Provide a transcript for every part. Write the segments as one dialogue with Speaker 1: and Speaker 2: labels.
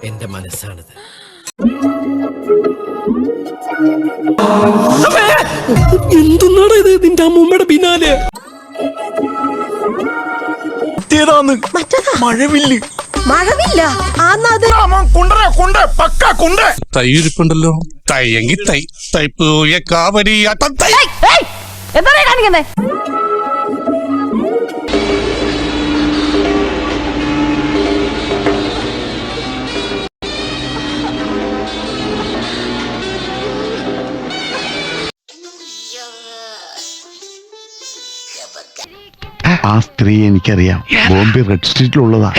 Speaker 1: എന്റെ മനസ്സാണിത്. എന്തുന്നാണ് ഇത്? നിന്റെ അമ്മൂമ്മയുടെ പിന്നാലെ
Speaker 2: മഴവില്ല്.
Speaker 3: മഴവില്ല
Speaker 2: തൈയിരിപ്പുണ്ടല്ലോ. തൈയെങ്കി തൈ തൈപ്പൂയ കാവരിയാട്ടം തൈ.
Speaker 3: എന്താ കാണിക്കുന്നേ?
Speaker 4: ആ സ്ത്രീ എനിക്കറിയാം. ബോംബെ റെഡ് സ്ട്രീറ്റിലുള്ളതാ.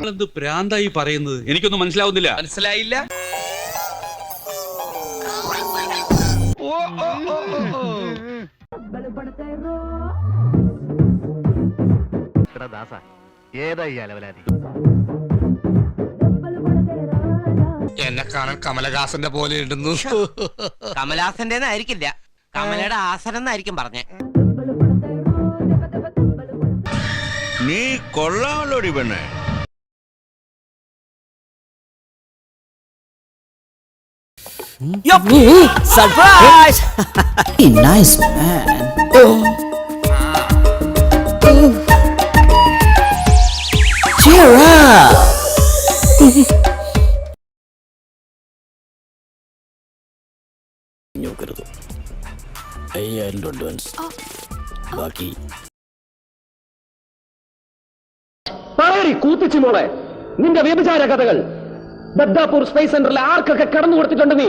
Speaker 5: എന്ത് പ്രാന്തായി പറയുന്നത്? എനിക്കൊന്നും മനസ്സിലാവുന്നില്ല.
Speaker 1: മനസ്സിലായില്ല?
Speaker 2: എന്നെ കാണാൻ കമലഹാസന്റെ പോലെ ഇടുന്നു.
Speaker 6: കമലഹാസന്റെ ആയിരിക്കില്ല, കമലയുടെ ആസനം എന്നായിരിക്കും പറഞ്ഞേ.
Speaker 7: നീ കൊള്ളാമല്ലോടി പെണ്ണേ.
Speaker 8: Surprise! Nice man. Cheer up. $5000 ബാക്കി
Speaker 9: കൂത്തിച്ചു മോളെ, നിന്റെ വ്യഭിചാര കഥകൾ ബദ്ദാപൂർ സ്പേസ് സെന്ററിൽ ആർക്കൊക്കെ കടന്നു കൊടുത്തിട്ടുണ്ട് നീ?